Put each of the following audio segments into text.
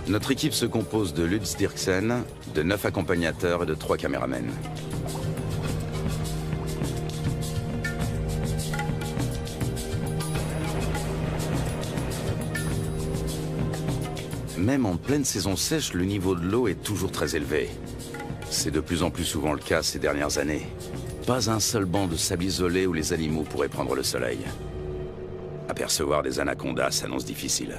Notre équipe se compose de Lutz Dirksen, de 9 accompagnateurs et de 3 caméramens. Même en pleine saison sèche, le niveau de l'eau est toujours très élevé. C'est de plus en plus souvent le cas ces dernières années. Pas un seul banc de sable isolé où les animaux pourraient prendre le soleil. Apercevoir des anacondas s'annonce difficile.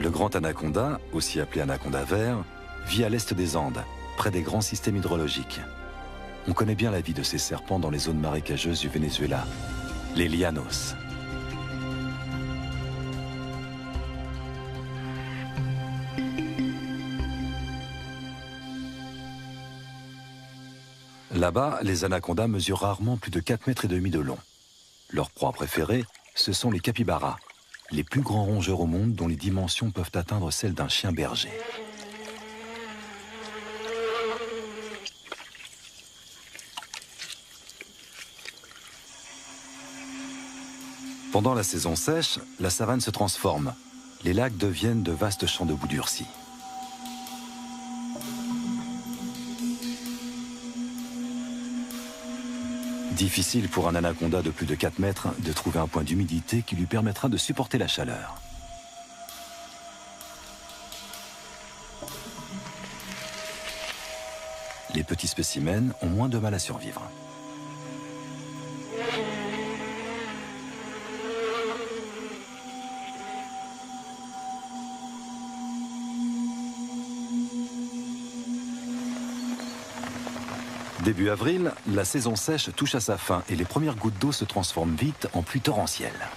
Le grand anaconda, aussi appelé anaconda vert, vit à l'est des Andes, près des grands systèmes hydrologiques. On connaît bien la vie de ces serpents dans les zones marécageuses du Venezuela, les llanos. Là-bas, les anacondas mesurent rarement plus de 4,5 mètres de long. Leur proie préférée, ce sont les capybaras, les plus grands rongeurs au monde dont les dimensions peuvent atteindre celles d'un chien berger. Pendant la saison sèche, la savane se transforme. Les lacs deviennent de vastes champs de boue durcie. Difficile pour un anaconda de plus de 4 mètres de trouver un point d'humidité qui lui permettra de supporter la chaleur. Les petits spécimens ont moins de mal à survivre. Début avril, la saison sèche touche à sa fin et les premières gouttes d'eau se transforment vite en pluie torrentielle.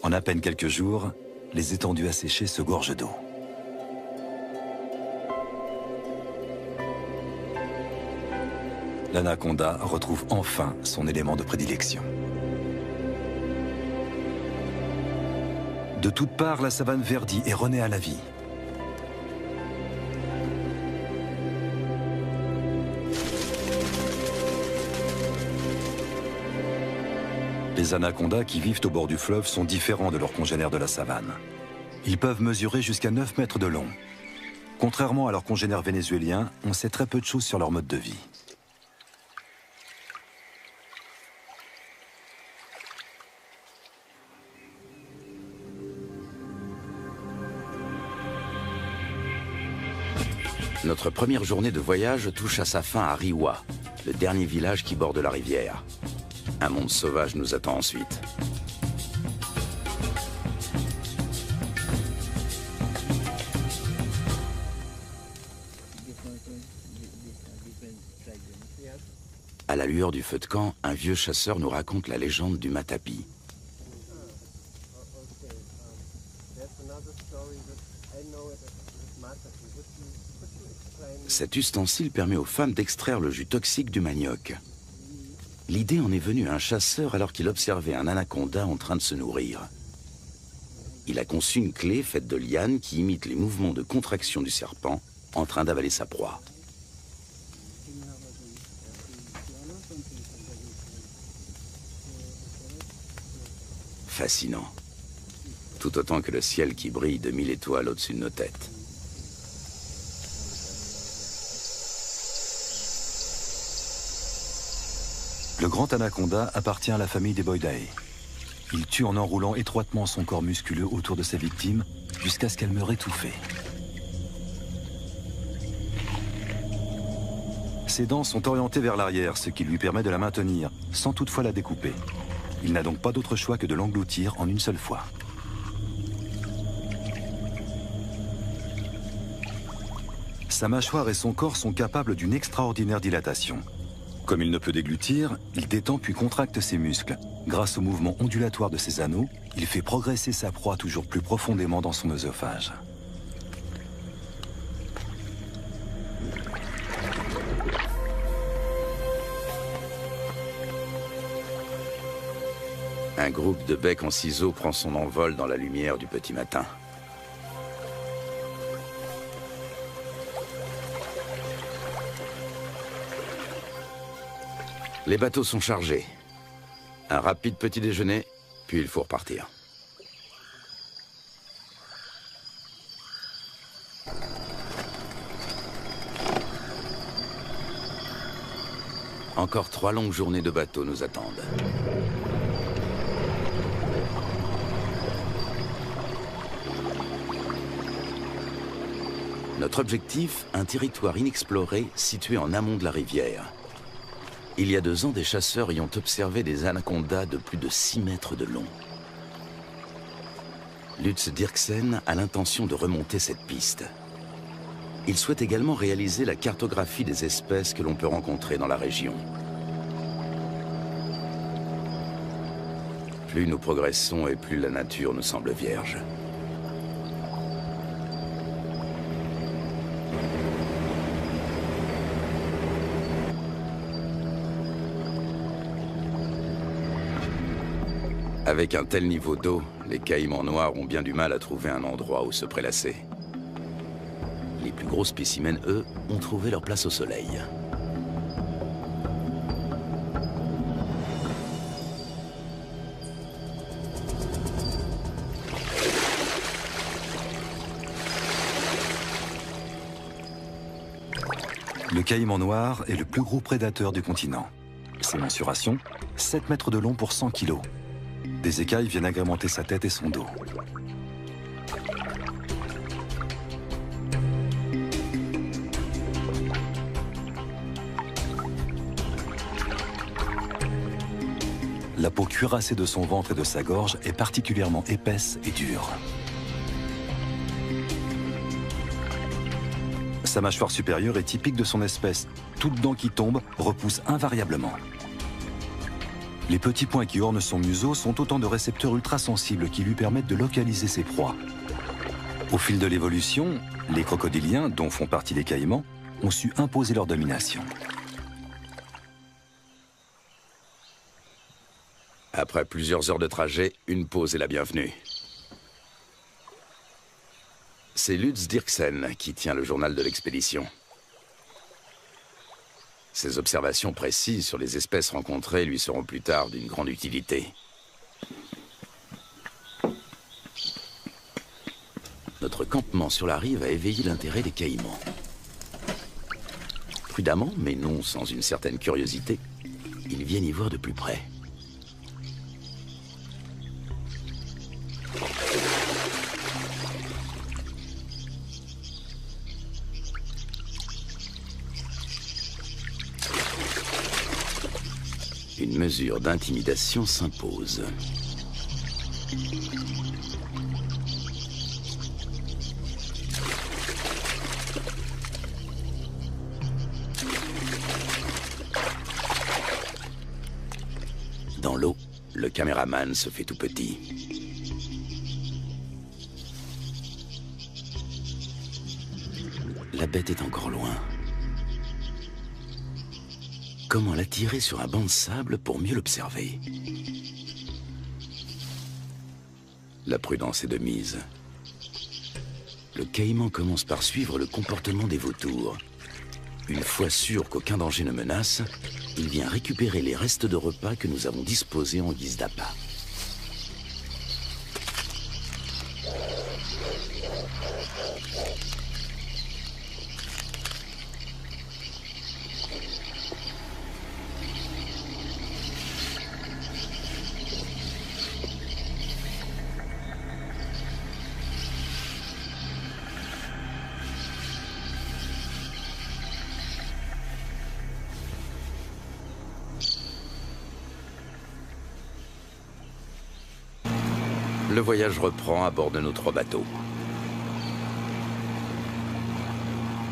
En à peine quelques jours, les étendues asséchées se gorgent d'eau. L'anaconda retrouve enfin son élément de prédilection. De toutes parts, la savane verdit et renaît à la vie. Les anacondas qui vivent au bord du fleuve sont différents de leurs congénères de la savane. Ils peuvent mesurer jusqu'à 9 mètres de long. Contrairement à leurs congénères vénézuéliens, on sait très peu de choses sur leur mode de vie. Notre première journée de voyage touche à sa fin à Riwa, le dernier village qui borde la rivière. Un monde sauvage nous attend ensuite. À la lueur du feu de camp, un vieux chasseur nous raconte la légende du matapi. Cet ustensile permet aux femmes d'extraire le jus toxique du manioc. L'idée en est venue à un chasseur alors qu'il observait un anaconda en train de se nourrir. Il a conçu une clé faite de lianes qui imite les mouvements de contraction du serpent en train d'avaler sa proie. Fascinant. Tout autant que le ciel qui brille de 1000 étoiles au-dessus de nos têtes. Le grand anaconda appartient à la famille des Boidae. Il tue en enroulant étroitement son corps musculeux autour de sa victime jusqu'à ce qu'elle meure étouffée. Ses dents sont orientées vers l'arrière, ce qui lui permet de la maintenir, sans toutefois la découper. Il n'a donc pas d'autre choix que de l'engloutir en une seule fois. Sa mâchoire et son corps sont capables d'une extraordinaire dilatation. Comme il ne peut déglutir, il détend puis contracte ses muscles. Grâce au mouvement ondulatoire de ses anneaux, il fait progresser sa proie toujours plus profondément dans son œsophage. Un groupe de becs en ciseaux prend son envol dans la lumière du petit matin. Les bateaux sont chargés. Un rapide petit déjeuner, puis il faut repartir. Encore 3 longues journées de bateau nous attendent. Notre objectif, un territoire inexploré situé en amont de la rivière. Il y a 2 ans, des chasseurs y ont observé des anacondas de plus de 6 mètres de long. Lutz Dirksen a l'intention de remonter cette piste. Il souhaite également réaliser la cartographie des espèces que l'on peut rencontrer dans la région. Plus nous progressons et plus la nature nous semble vierge. Avec un tel niveau d'eau, les caïmans noirs ont bien du mal à trouver un endroit où se prélasser. Les plus gros spécimens, eux, ont trouvé leur place au soleil. Le caïman noir est le plus gros prédateur du continent. Ses mensurations, 7 mètres de long pour 100 kilos. Des écailles viennent agrémenter sa tête et son dos. La peau cuirassée de son ventre et de sa gorge est particulièrement épaisse et dure. Sa mâchoire supérieure est typique de son espèce. Toute dent qui tombe repousse invariablement. Les petits points qui ornent son museau sont autant de récepteurs ultrasensibles qui lui permettent de localiser ses proies. Au fil de l'évolution, les crocodiliens, dont font partie les caïmans, ont su imposer leur domination. Après plusieurs heures de trajet, une pause est la bienvenue. C'est Lutz Dirksen qui tient le journal de l'expédition. Ses observations précises sur les espèces rencontrées lui seront plus tard d'une grande utilité. Notre campement sur la rive a éveillé l'intérêt des caïmans. Prudemment, mais non sans une certaine curiosité, ils viennent y voir de plus près. Une mesure d'intimidation s'impose. Dans l'eau, le caméraman se fait tout petit. La bête est encore loin. Comment l'attirer sur un banc de sable pour mieux l'observer? La prudence est de mise. Le caïman commence par suivre le comportement des vautours. Une fois sûr qu'aucun danger ne menace, il vient récupérer les restes de repas que nous avons disposés en guise d'appât. Le voyage reprend à bord de nos 3 bateaux.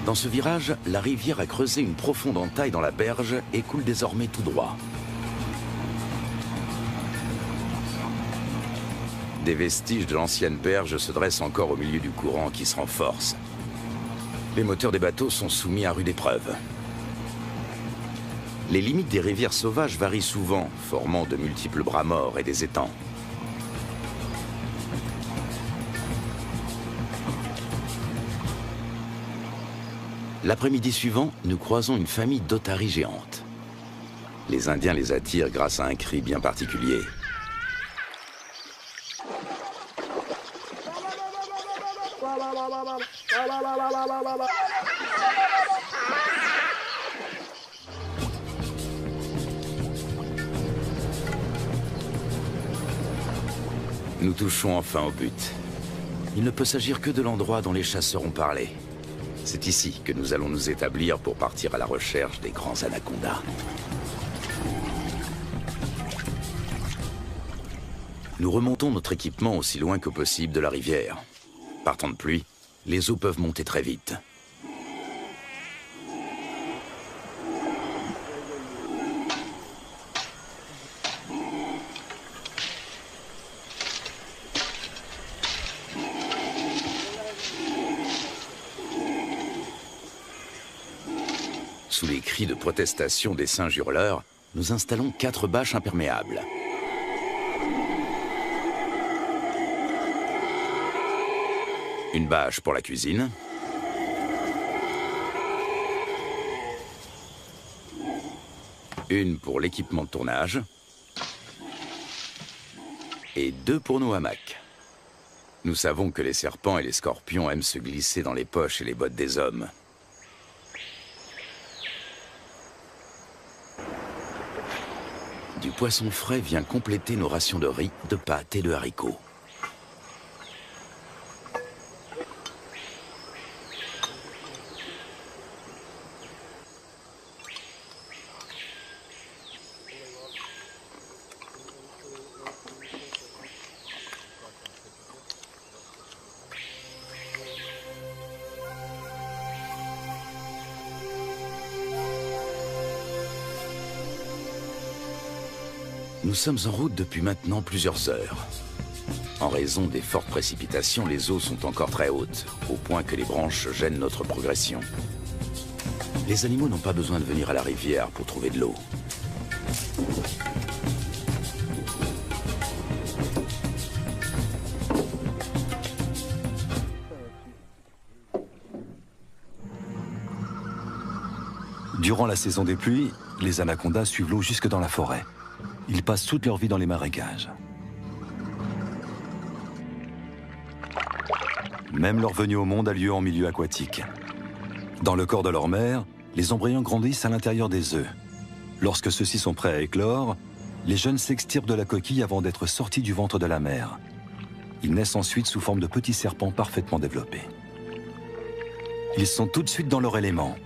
Dans ce virage, la rivière a creusé une profonde entaille dans la berge et coule désormais tout droit. Des vestiges de l'ancienne berge se dressent encore au milieu du courant qui se renforce. Les moteurs des bateaux sont soumis à rude épreuve. Les limites des rivières sauvages varient souvent, formant de multiples bras morts et des étangs. L'après-midi suivant, nous croisons une famille d'otaries géantes. Les Indiens les attirent grâce à un cri bien particulier. Nous touchons enfin au but. Il ne peut s'agir que de l'endroit dont les chasseurs ont parlé. C'est ici que nous allons nous établir pour partir à la recherche des grands anacondas. Nous remontons notre équipement aussi loin que possible de la rivière. Par temps de pluie, les eaux peuvent monter très vite. Sous les cris de protestation des singes hurleurs, nous installons 4 bâches imperméables. Une bâche pour la cuisine. Une pour l'équipement de tournage. Et 2 pour nos hamacs. Nous savons que les serpents et les scorpions aiment se glisser dans les poches et les bottes des hommes. Du poisson frais vient compléter nos rations de riz, de pâtes et de haricots. Nous sommes en route depuis maintenant plusieurs heures. En raison des fortes précipitations, les eaux sont encore très hautes, au point que les branches gênent notre progression. Les animaux n'ont pas besoin de venir à la rivière pour trouver de l'eau. Durant la saison des pluies, les anacondas suivent l'eau jusque dans la forêt. Ils passent toute leur vie dans les marécages. Même leur venue au monde a lieu en milieu aquatique. Dans le corps de leur mère, les embryons grandissent à l'intérieur des œufs. Lorsque ceux-ci sont prêts à éclore, les jeunes s'extirpent de la coquille avant d'être sortis du ventre de la mère. Ils naissent ensuite sous forme de petits serpents parfaitement développés. Ils sont tout de suite dans leur élément.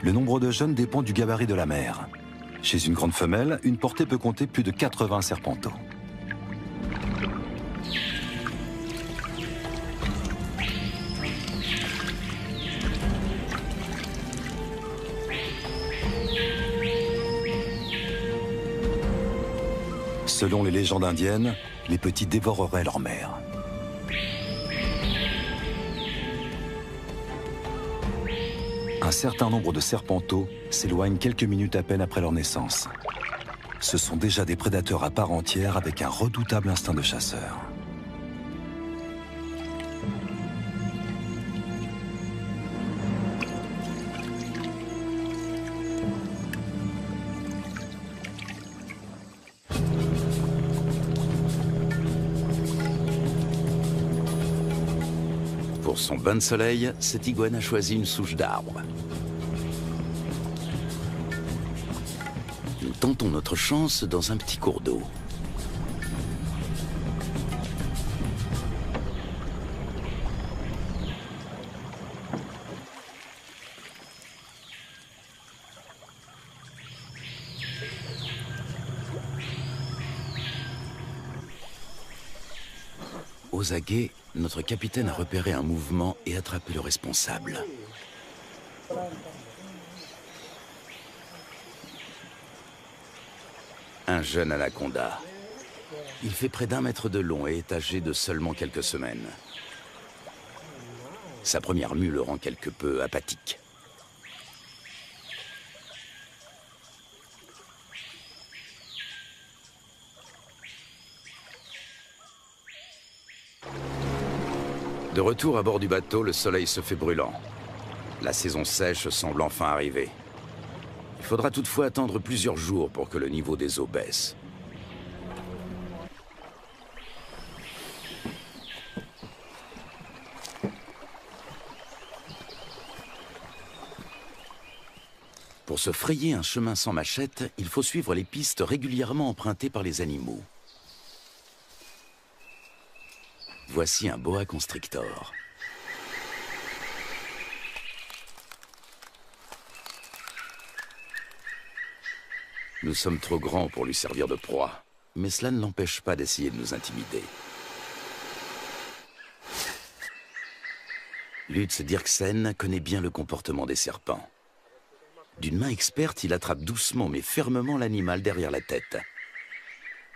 Le nombre de jeunes dépend du gabarit de la mère. Chez une grande femelle, une portée peut compter plus de 80 serpenteaux. Selon les légendes indiennes, les petits dévoreraient leur mère. Un certain nombre de serpenteaux s'éloignent quelques minutes à peine après leur naissance. Ce sont déjà des prédateurs à part entière avec un redoutable instinct de chasseur. Pour son bain de soleil, cette iguane a choisi une souche d'arbre. Nous tentons notre chance dans un petit cours d'eau. Aux aguets, notre capitaine a repéré un mouvement et attrapé le responsable. Un jeune anaconda. Il fait près d'1 mètre de long et est âgé de seulement quelques semaines. Sa première mue le rend quelque peu apathique. De retour à bord du bateau, le soleil se fait brûlant. La saison sèche semble enfin arriver. Il faudra toutefois attendre plusieurs jours pour que le niveau des eaux baisse. Pour se frayer un chemin sans machette, il faut suivre les pistes régulièrement empruntées par les animaux. Voici un boa constrictor. Nous sommes trop grands pour lui servir de proie, mais cela ne l'empêche pas d'essayer de nous intimider. Lutz Dirksen connaît bien le comportement des serpents. D'une main experte, il attrape doucement mais fermement l'animal derrière la tête.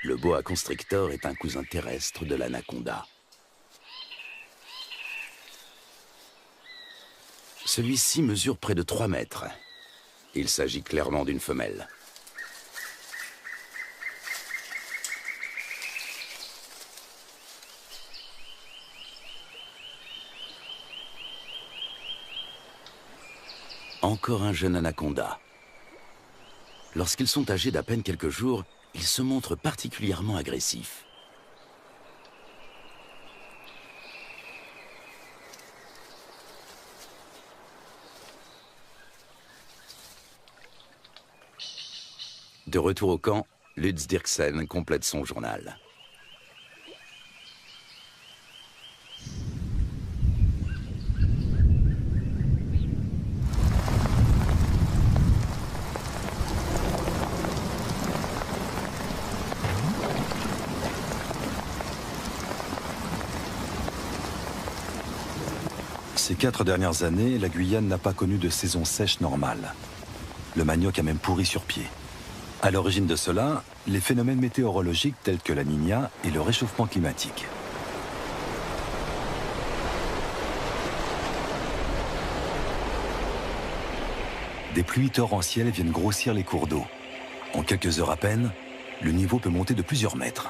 Le boa constrictor est un cousin terrestre de l'anaconda. Celui-ci mesure près de 3 mètres. Il s'agit clairement d'une femelle. Encore un jeune anaconda. Lorsqu'ils sont âgés d'à peine quelques jours, ils se montrent particulièrement agressifs. De retour au camp, Lutz Dirksen complète son journal. Ces 4 dernières années, la Guyane n'a pas connu de saison sèche normale. Le manioc a même pourri sur pied. À l'origine de cela, les phénomènes météorologiques tels que la Niña et le réchauffement climatique. Des pluies torrentielles viennent grossir les cours d'eau. En quelques heures à peine, le niveau peut monter de plusieurs mètres.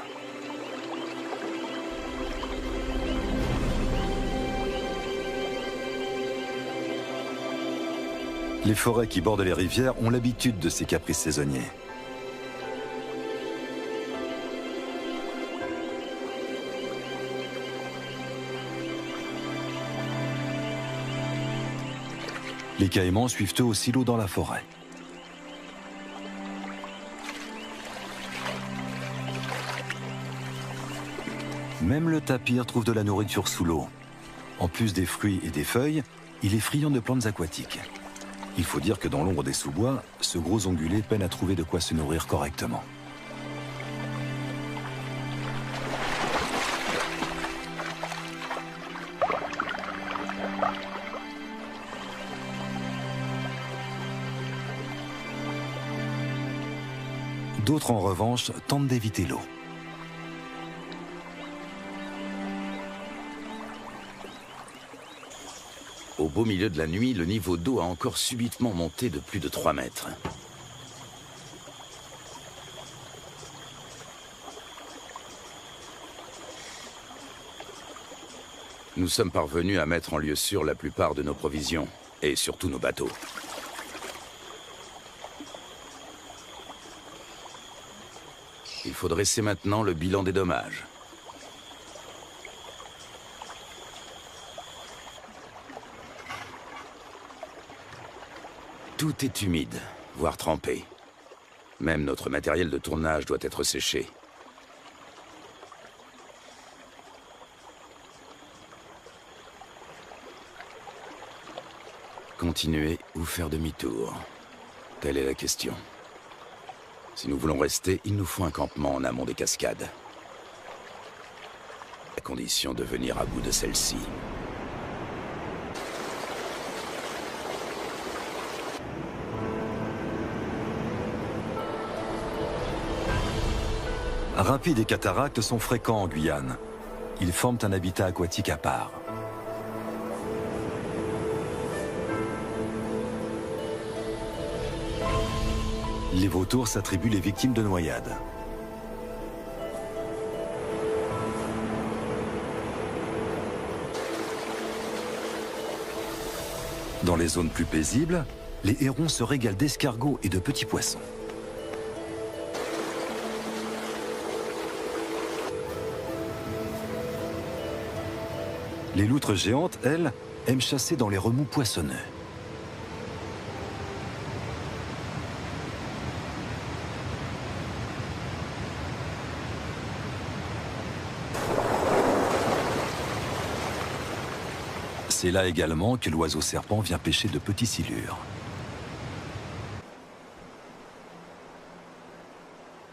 Les forêts qui bordent les rivières ont l'habitude de ces caprices saisonniers. Les caïmans suivent eux aussi l'eau dans la forêt. Même le tapir trouve de la nourriture sous l'eau. En plus des fruits et des feuilles, il est friand de plantes aquatiques. Il faut dire que dans l'ombre des sous-bois, ce gros ongulé peine à trouver de quoi se nourrir correctement. D'autres, en revanche, tentent d'éviter l'eau. Au beau milieu de la nuit, le niveau d'eau a encore subitement monté de plus de 3 mètres. Nous sommes parvenus à mettre en lieu sûr la plupart de nos provisions, et surtout nos bateaux. Il faut dresser maintenant le bilan des dommages. Tout est humide, voire trempé. Même notre matériel de tournage doit être séché. Continuer ou faire demi-tour? Telle est la question. Si nous voulons rester, il nous faut un campement en amont des cascades. À condition de venir à bout de celle-ci. Rapides et cataractes sont fréquents en Guyane. Ils forment un habitat aquatique à part. Les vautours s'attribuent les victimes de noyades. Dans les zones plus paisibles, les hérons se régalent d'escargots et de petits poissons. Les loutres géantes, elles, aiment chasser dans les remous poissonneux. C'est là également que l'oiseau serpent vient pêcher de petits silures.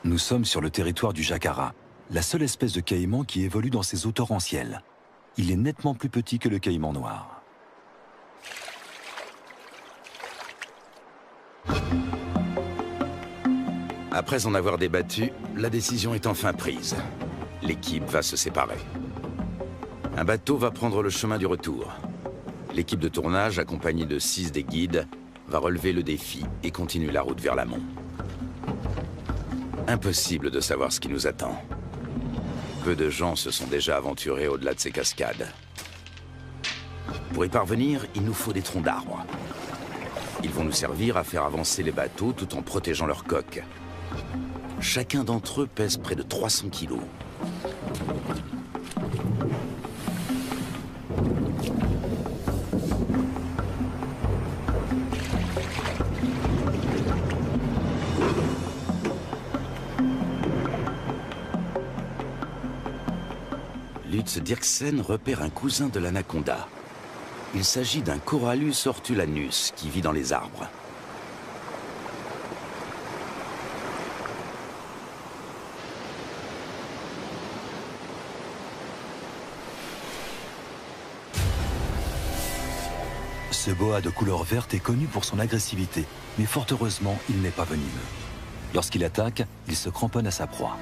Nous sommes sur le territoire du jacara, la seule espèce de caïman qui évolue dans ces eaux torrentielles. Il est nettement plus petit que le caïman noir. Après en avoir débattu, la décision est enfin prise. L'équipe va se séparer. Un bateau va prendre le chemin du retour. L'équipe de tournage, accompagnée de 6 des guides, va relever le défi et continuer la route vers l'amont. Impossible de savoir ce qui nous attend. Peu de gens se sont déjà aventurés au-delà de ces cascades. Pour y parvenir, il nous faut des troncs d'arbres. Ils vont nous servir à faire avancer les bateaux tout en protégeant leurs coques. Chacun d'entre eux pèse près de 300 kilos. Lutz Dirksen repère un cousin de l'anaconda. Il s'agit d'un Corallus hortulanus qui vit dans les arbres. Ce boa de couleur verte est connu pour son agressivité, mais fort heureusement, il n'est pas venimeux. Lorsqu'il attaque, il se cramponne à sa proie.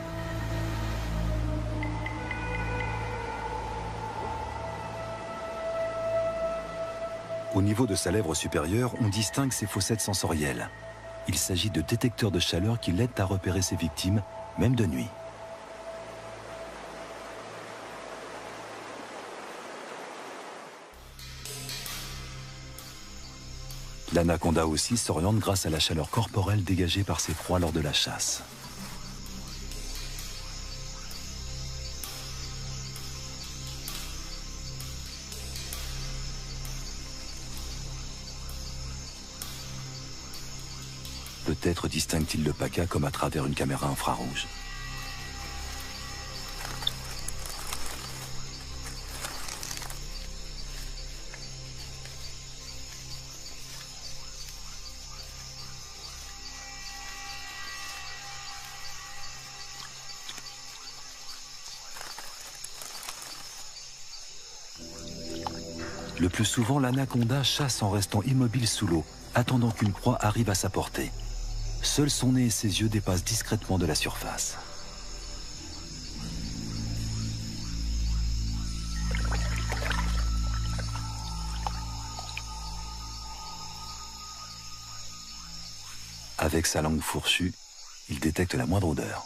Au niveau de sa lèvre supérieure, on distingue ses fossettes sensorielles. Il s'agit de détecteurs de chaleur qui l'aident à repérer ses victimes, même de nuit. L'anaconda aussi s'oriente grâce à la chaleur corporelle dégagée par ses proies lors de la chasse. Peut-être distingue-t-il le paca comme à travers une caméra infrarouge. Le plus souvent, l'anaconda chasse en restant immobile sous l'eau, attendant qu'une proie arrive à sa portée. Seul son nez et ses yeux dépassent discrètement de la surface. Avec sa langue fourchue, il détecte la moindre odeur.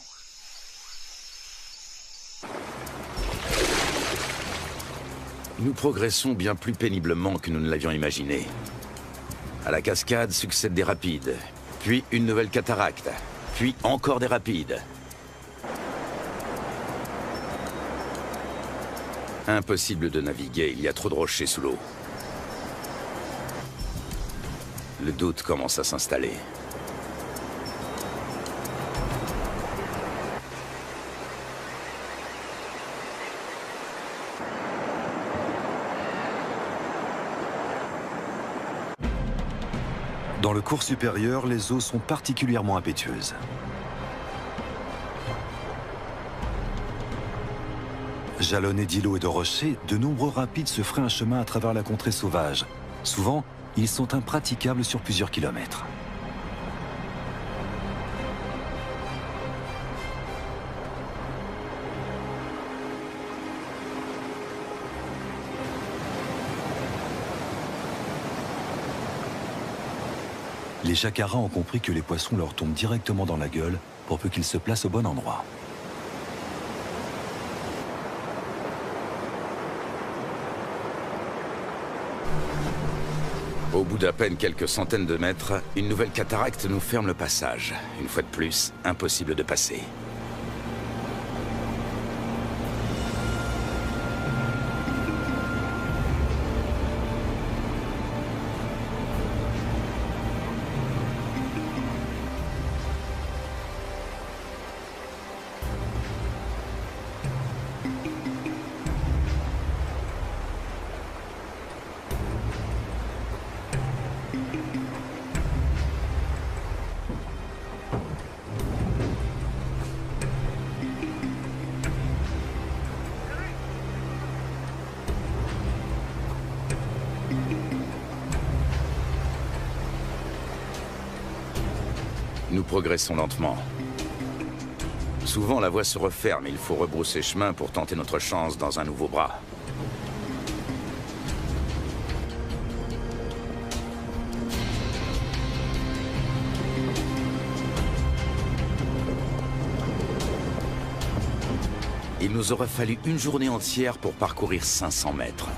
Nous progressons bien plus péniblement que nous ne l'avions imaginé. À la cascade succèdent des rapides, puis une nouvelle cataracte, puis encore des rapides. Impossible de naviguer, il y a trop de rochers sous l'eau. Le doute commence à s'installer. Dans le cours supérieur, les eaux sont particulièrement impétueuses. Jalonnés d'îlots et de rochers, de nombreux rapides se frayent un chemin à travers la contrée sauvage. Souvent, ils sont impraticables sur plusieurs kilomètres. Les jacaras ont compris que les poissons leur tombent directement dans la gueule pour peu qu'ils se placent au bon endroit. Au bout d'à peine quelques centaines de mètres, une nouvelle cataracte nous ferme le passage. Une fois de plus, impossible de passer. Nous progressons lentement. Souvent, la voie se referme et il faut rebrousser chemin pour tenter notre chance dans un nouveau bras. Il nous aura fallu une journée entière pour parcourir 500 mètres.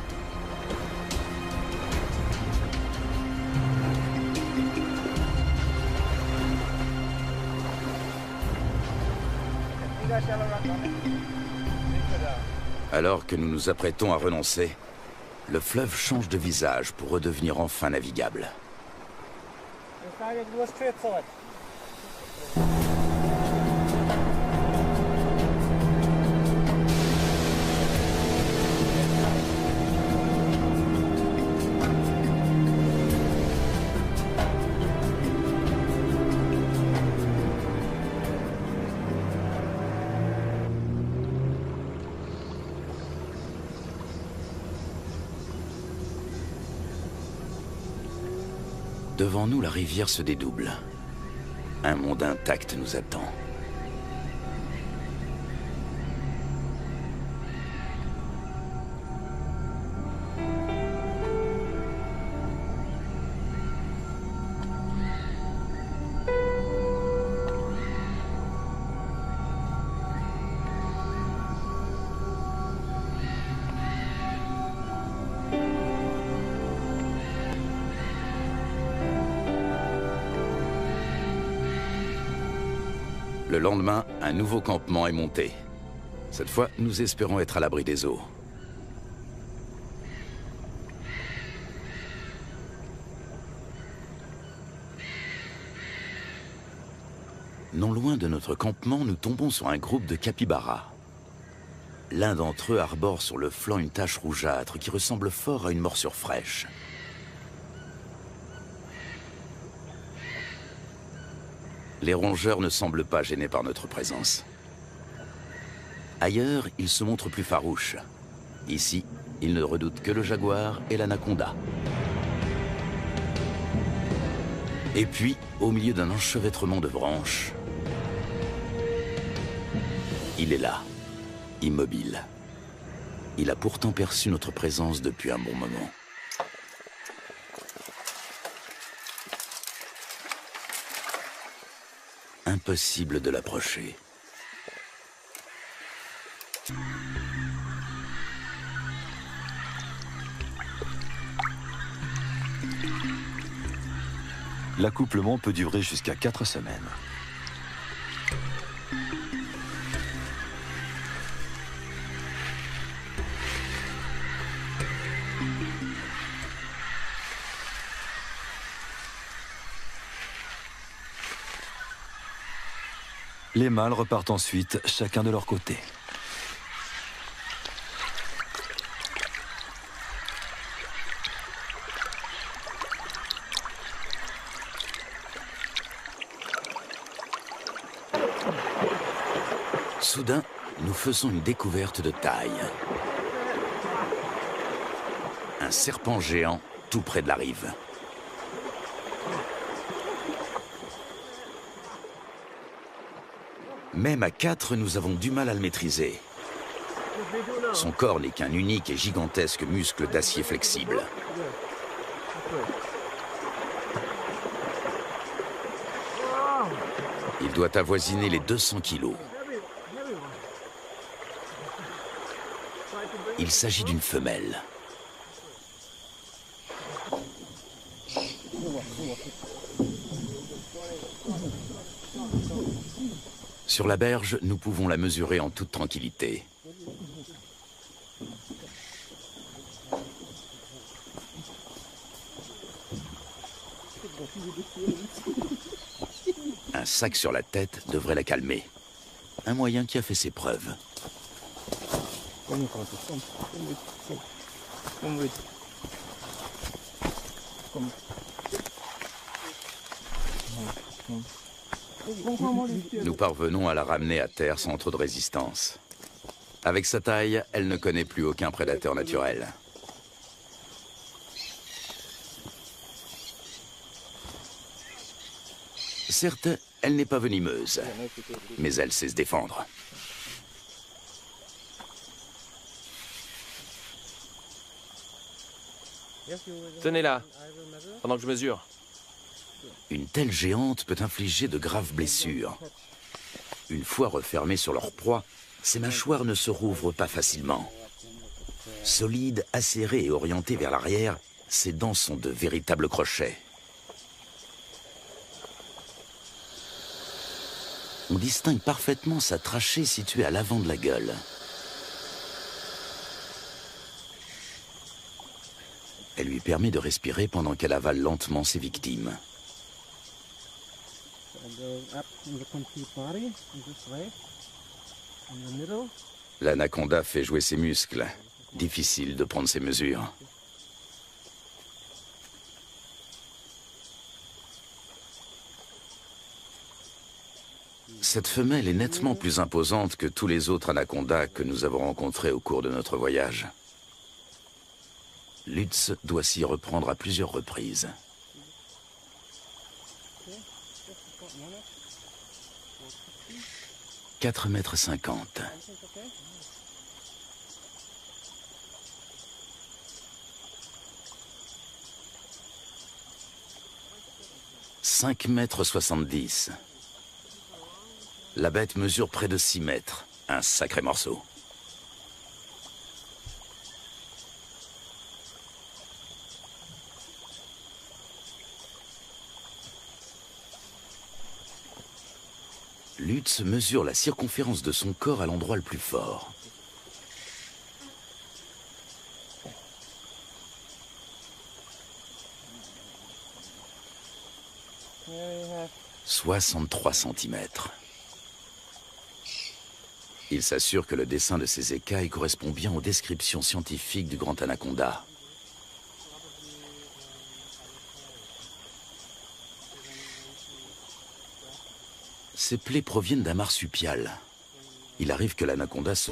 Alors que nous nous apprêtons à renoncer, le fleuve change de visage pour redevenir enfin navigable. Devant nous, la rivière se dédouble. Un monde intact nous attend. Le lendemain, un nouveau campement est monté. Cette fois, nous espérons être à l'abri des eaux. Non loin de notre campement, nous tombons sur un groupe de capybaras. L'un d'entre eux arbore sur le flanc une tache rougeâtre qui ressemble fort à une morsure fraîche. Les rongeurs ne semblent pas gênés par notre présence. Ailleurs, ils se montrent plus farouches. Ici, ils ne redoutent que le jaguar et l'anaconda. Et puis, au milieu d'un enchevêtrement de branches, il est là, immobile. Il a pourtant perçu notre présence depuis un bon moment. Impossible de l'approcher. L'accouplement peut durer jusqu'à 4 semaines. Les mâles repartent ensuite, chacun de leur côté. Soudain, nous faisons une découverte de taille. Un serpent géant tout près de la rive. Même à 4, nous avons du mal à le maîtriser. Son corps n'est qu'un unique et gigantesque muscle d'acier flexible. Il doit avoisiner les 200 kilos. Il s'agit d'une femelle. Sur la berge, nous pouvons la mesurer en toute tranquillité. Un sac sur la tête devrait la calmer. Un moyen qui a fait ses preuves. Nous parvenons à la ramener à terre sans trop de résistance. Avec sa taille, elle ne connaît plus aucun prédateur naturel. Certes, elle n'est pas venimeuse, mais elle sait se défendre. Tenez-la, pendant que je mesure. Une telle géante peut infliger de graves blessures. Une fois refermées sur leur proie, ces mâchoires ne se rouvrent pas facilement. Solides, acérées et orientées vers l'arrière, ses dents sont de véritables crochets. On distingue parfaitement sa trachée située à l'avant de la gueule. Elle lui permet de respirer pendant qu'elle avale lentement ses victimes. L'anaconda fait jouer ses muscles. Difficile de prendre ses mesures. Cette femelle est nettement plus imposante que tous les autres anacondas que nous avons rencontrés au cours de notre voyage. Lutz doit s'y reprendre à plusieurs reprises. « 4,50 m. « 5,70 m. La bête mesure près de 6 mètres. Un sacré morceau. Lutz mesure la circonférence de son corps à l'endroit le plus fort. « 63 cm. Il s'assure que le dessin de ses écailles correspond bien aux descriptions scientifiques du grand anaconda. Ces plaies proviennent d'un marsupial. Il arrive que l'anaconda se...